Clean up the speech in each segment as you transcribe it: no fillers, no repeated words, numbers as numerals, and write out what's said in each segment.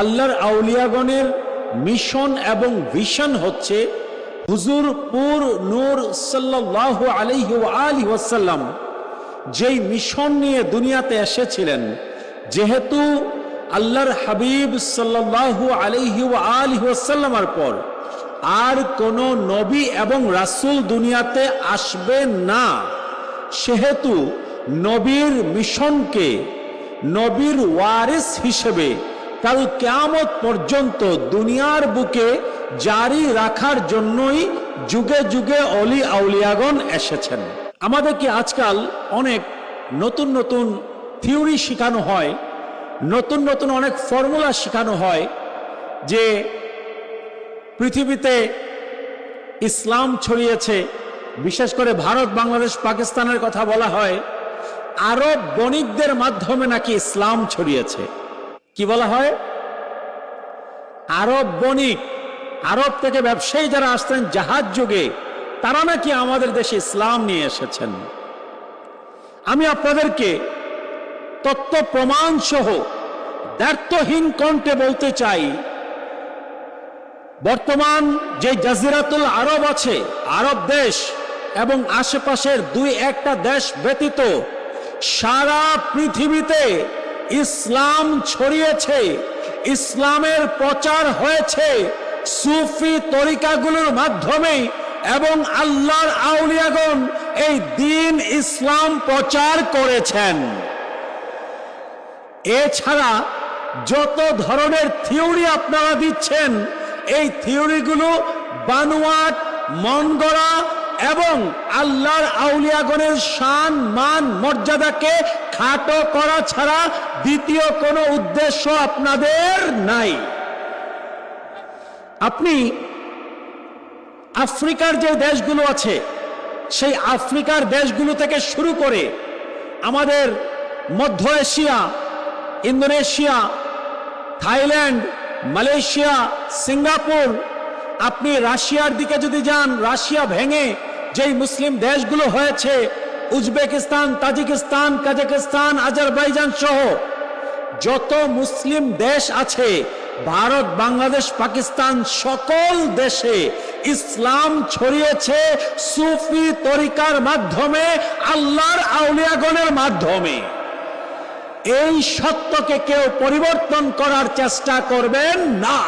আল্লাহর আউলিয়াগণের মিশন এবং ভিশন হচ্ছে হুজুর পুর নূর সাল্লাল্লাহু আলাইহি ওয়া আলিহি ওয়াসাল্লাম যেই মিশন নিয়ে দুনিয়াতে এসেছিলেন, যেহেতু আল্লাহর হাবিব সাল্লাল্লাহু আলাইহি ওয়া আলিহি ওয়াসাল্লামের পর আর কোন নবী এবং রাসূল দুনিয়াতে আসবে না, সেহেতু নবীর মিশনকে নবীর ওয়ারিস হিসেবে কাল কিয়ামত পর্যন্ত দুনিয়ার বুকে জারি রাখার জন্যই যুগে যুগে অলি আউলিয়াগণ এসেছেন। আমাদেরকে আজকাল অনেক নতুন নতুন থিওরি শেখানো হয়, নতুন নতুন অনেক ফর্মুলা শেখানো হয় যে পৃথিবীতে ইসলাম ছড়িয়েছে, বিশেষ করে ভারত, বাংলাদেশ, পাকিস্তানের কথা বলা হয়, আরব বণিকদের মাধ্যমে নাকি ইসলাম ছড়িয়েছে। কি বলা হয়? আরব বণিক, আরব থেকে ব্যবসায়ী যারা আসতেন জাহাজ যুগে, তারা নাকি আমাদের দেশে ইসলাম নিয়ে এসেছেন। আমি আপনাদেরকে তথ্য প্রমাণ সহ দ্ব্যর্থহীন কণ্ঠে বলতে চাই, বর্তমান যে জাজিরাতুল আরব আছে, আরব দেশ এবং আশেপাশের দুই একটা দেশ ব্যতীত সারা পৃথিবীতে ইসলাম ছড়িয়েছে, ইসলামের প্রচার হয়েছে সুফি তরিকাগুলোর মাধ্যমে, এবং আল্লাহর আউলিয়াগণ এই দ্বীন ইসলাম প্রচার করেছেন। এছাড়া যত ধরনের থিওরি আপনারা দিচ্ছেন, এই থিওরিগুলো বানোয়াট, মন গড়া এবং আল্লাহর আউলিয়াগণের শান মান মর্যাদাকে খাটো করা ছাড়া দ্বিতীয় কোনো উদ্দেশ্য আপনাদের নাই। আপনি আফ্রিকার যে দেশগুলো আছে, সেই আফ্রিকার দেশগুলো থেকে শুরু করে আমাদের মধ্য Asia, Indonesia, Thailand, Malaysia, Singapore, আপনি রাশিয়ার দিকে যদি যান, রাশিয়া ভেঙে যেই মুসলিম দেশগুলো হয়েছে, উজবেকিস্তান, তাজিকিস্তান, কাজাকিস্তান, আজারবাইজান সহ যত মুসলিম দেশ আছে, ভারত, বাংলাদেশ, পাকিস্তান, সকল দেশে ইসলাম ছড়িয়েছে সুফি তরিকার মাধ্যমে, আল্লাহর আউলিয়াগণের মাধ্যমে। এই সত্যকে কেউ পরিবর্তন করার চেষ্টা করবেন না।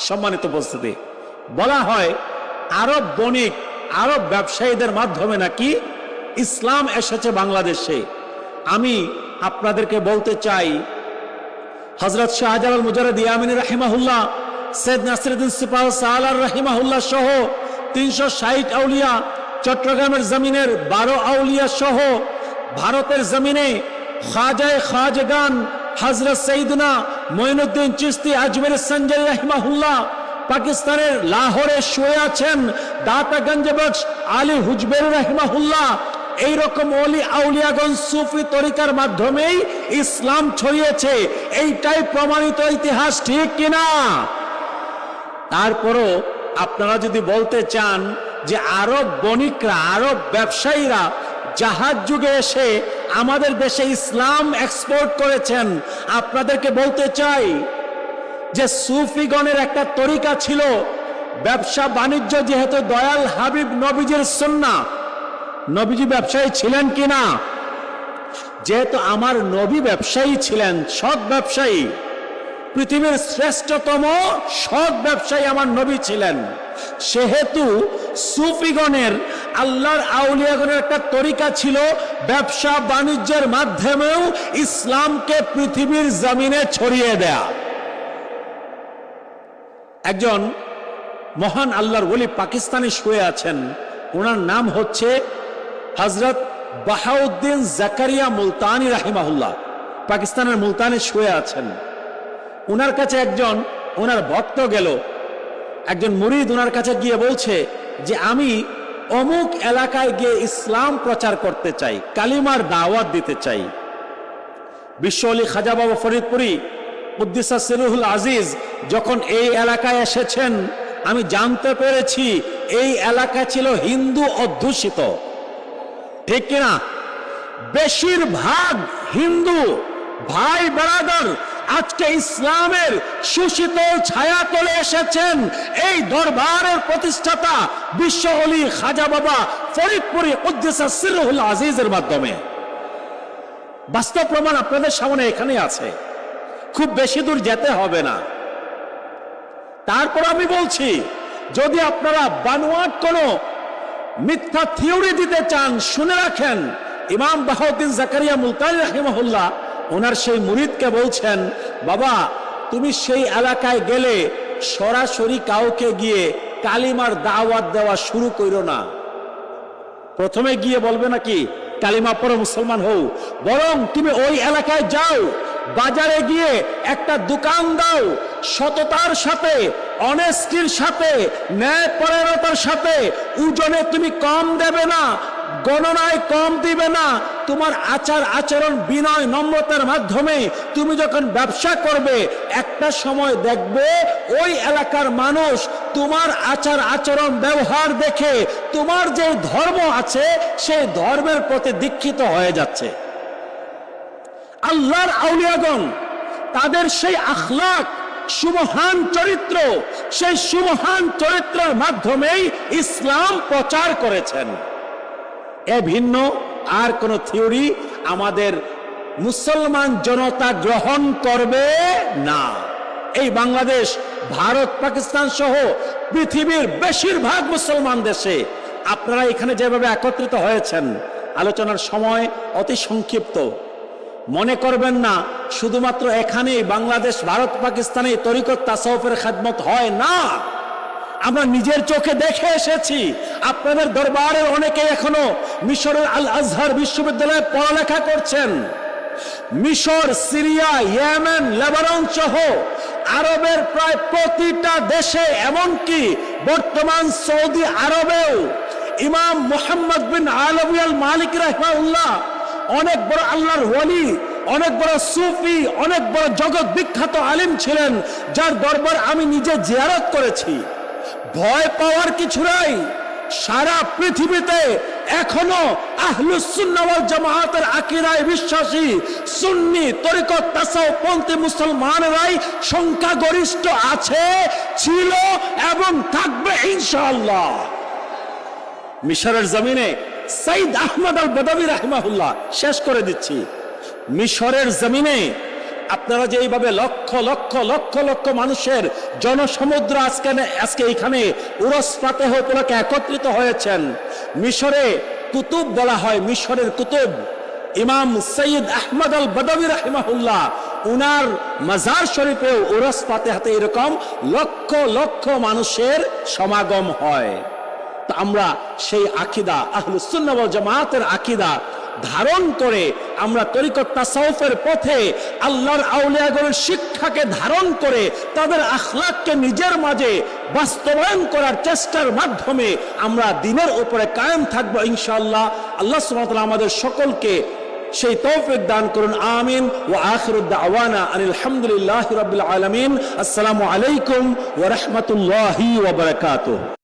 সম্মানিত উপস্থিতি, বলা হয় আরব বণিক, আরব ব্যবসায়ীদের মাধ্যমে নাকি ইসলাম এসেছে বাংলাদেশে। আমি আপনাদেরকে বলতে চাই, হযরত শাহজালাল মুজাররদ ইয়ামিনী রাহিমাহুল্লাহ, সৈয়দ নাসিরউদ্দিন সিপাহ সালার রাহিমাহুল্লাহ সহ 360 আউলিয়া, চট্টগ্রামের জমিনের 12 আউলিয়া সহ ভারতের জমিনে খাজায়ে খাজগান হযরত সৈয়দনা মঈনুদ্দিন চিশতি আজমের সঞ্জরি রাহিমাহুল্লাহ, পাকিস্তানের লাহোরে শুয়ে আছেন দাতাগঞ্জ বখশ আলী হুজবেরি রাহিমাহুল্লাহ। এইরকম ওলি আউলিয়াগণ সুফি তরিকার মাধ্যমেই ইসলাম ছড়িয়েছে, এইটাই প্রমাণিত ইতিহাস, ঠিক কিনা? তারপরও আপনারা যদি বলতে চান যে আরব বণিকরা, আরব ব্যবসায়ীরা জাহাজ যুগে এসে আমাদের দেশে ইসলাম এক্সপোর্ট করেছেন, আপনাদেরকে বলতে চাই যে সুফিগণের একটা তরিকা ছিল, ব্যবসা বাণিজ্য যেহেতু দয়াল হাবিব নবীজির সুন্নাহ, নবীজি ব্যবসায়ী ছিলেন কিনা? যেহেতু আমার নবী ব্যবসায়ী ছিলেন, সৎ ব্যবসায়ী, পৃথিবীর শ্রেষ্ঠতম সৎ ব্যবসায়ী আমার নবী ছিলেন, সেহেতু সুফিগণের, আল্লাহর আউলিয়াগণের একটা তরিকা ছিল ব্যবসা বাণিজ্যের মাধ্যমেও ইসলামকে পৃথিবীর জমিনে ছড়িয়ে দেয়া। একজন মহান আল্লাহর ওলি পাকিস্তানে শুয়ে আছেন, ওনার নাম হচ্ছে হযরত বাহাউদ্দিন জাকারিয়া মুলতানি রাহিমাহুল্লাহ, পাকিস্তানের মুলতানে শুয়ে আছেন। ওনার কাছে একজন ওনার ভক্ত গেল, একজন মুরিদ ওনার কাছে গিয়ে বলছে যে আমি অমুক এলাকায় গিয়ে ইসলাম প্রচার করতে চাই, কালিমার দাওয়াত দিতে চাই। বিশ্ব ওলি খাজা বাবা ফরিদপুরি কুদ্দিসা সিরুহুল আজিজ যখন এই এলাকায় এসেছেন, আমি জানতে পেরেছি এই এলাকা ছিল হিন্দু অধ্যুষিত, ঠিক কিনা? বেশিরভাগ হিন্দু ভাই ব্রাদার আজকে ইসলামের সুশীতল ছায়া তলে এসেছেন এই দরবারের প্রতিষ্ঠাতা বিশ্ব ওলি খাজা বাবা ফরিদপুরি কুদ্দুস সিররুল আজিজের মাধ্যমে। বাস্তব প্রমাণ আপনাদের সামনে এখানে আছে, খুব বেশি দূর যেতে হবে না। তারপর আমি বলছি, যদি আপনারা বানোয়াট কোনো মিথ্যা থিওরি দিতে চান, শুনে রাখেন, ইমাম বাহাউদ্দিন জাকারিয়া মুলতানি রাহিমাহুল্লাহ ওনার সেই মুরিদকে বলছেন, বাবা তুমি সেই এলাকায় গেলে সরাসরি কাউকে গিয়ে কালিমার দাওয়াত দেওয়া শুরু করো না। প্রথমে গিয়ে বলবে নাকি কালিমা পড়ো মুসলমান হও, বরং তুমি ওই এলাকায় যাও, বাজারে গিয়ে একটা দোকান দাও, সততার সাথে, অনেস্টির সাথে, ন্যায়পরায়ণতার সাথে। ওজনে তুমি কম দেবে না, গণনায় কম দিবে না। তোমার আচার আচরণ, বিনয়, নম্রতার মাধ্যমে তুমি যখন ব্যবসা করবে, একটা সময় দেখবে ওই এলাকার মানুষ তোমার আচার আচরণ ব্যবহার দেখে তোমার যে ধর্ম আছে সেই ধর্মের প্রতি দীক্ষিত হয়ে যাচ্ছে। আল্লাহর আউলিয়াগণ তাদের সেই আখলাক, সুমহান চরিত্র, সেই সুমহান চরিত্রের মাধ্যমেই ইসলাম প্রচার করেছেন। এ ভিন্ন আর কোন থিওরি আমাদের মুসলমান জনতা গ্রহণ করবে না। এই বাংলাদেশ, ভারত, পাকিস্তান সহ পৃথিবীর বেশিরভাগ মুসলমান দেশে আপনারা এখানে যেভাবে একত্রিত হয়েছেন, আলোচনার সময় অতি সংক্ষিপ্ত, মনে করবেন না শুধুমাত্র এখানেই বাংলাদেশ, ভারত, পাকিস্তানে তরিকত তাসাউফের খেদমত হয় না। আমরা নিজের চোখে দেখে এসেছি। আপনাদের দরবারের অনেকে এখনো মিশরের আল আজহার বিশ্ববিদ্যালয়ে পড়ালেখা করছেন। মিশর, সিরিয়া, ইয়েমেন, লেবানন সহ আরবের প্রায় প্রতিটা দেশে, এমনকি বর্তমান সৌদি আরবেও ইমাম মুহাম্মদ বিন আলাবী আল মালিকি রাহিমাহুল্লাহ অনেক বড় আল্লাহর ওয়ালি, অনেক বড় সুফি, অনেক বড় জগৎ বিখ্যাত আলিম ছিলেন, যার দরবার আমি নিজে জিয়ারত করেছি। ভয় পাওয়ার কিছু নাই। সারা পৃথিবীতে এখনো আহলুস সুন্নাহ ওয়াল জামাআতের আকীদায় বিশ্বাসী সুন্নি তরিকত তাসাউফ পন্থী মুসলমানরাই সংখ্যাগরিষ্ঠ আছে, ছিল এবং থাকবে ইনশাআল্লাহ। মিশরের জমিনে সৈয়দ আহমদ আল বদাবী রাহিমাহুল্লাহ, শেষ করে দিচ্ছি, মিশরের জমিনে আপনারা যে এইভাবে লক্ষ লক্ষ লক্ষ লক্ষ মানুষের জনসমুদ্র আজকে এখানে উরস ফাতেহ উপলক্ষে একত্রিত হয়েছেন। মিশরে কুতুব বলা হয়, মিশরের কুতুব ইমাম সৈয়দ আহমদ আল বদাবী রাহিমাহুল্লাহ, উনার মাজার শরীফেও উরস ফাতেহাতে এরকম লক্ষ লক্ষ মানুষের সমাগম হয়। তো আমরা সেই আকীদা, আহলুস সুন্নাহ ওয়াল জামাআতের আকীদা ধারণ করে, আমরা তরিকত তাসাউফের পথে আল্লাহর আউলিয়াগণের শিক্ষাকে ধারণ করে তাদের আখলাককে নিজের মাঝে বাস্তবায়ন করার চেষ্টার মাধ্যমে আমরা দিনের উপরে কায়েম থাকবো ইনশাআল্লাহ। আল্লাহ সুবহানাহু ওয়া তাআলা আমাদের সকলকে সেই তৌফিক দান করুন। আমিন। ওয়া আখিরু দাওয়ানা আনিল হামদুলিল্লাহি রাব্বিল আলামিন। আসসালামু আলাইকুম ওয়া রাহমাতুল্লাহি ওয়া বারাকাতুহু।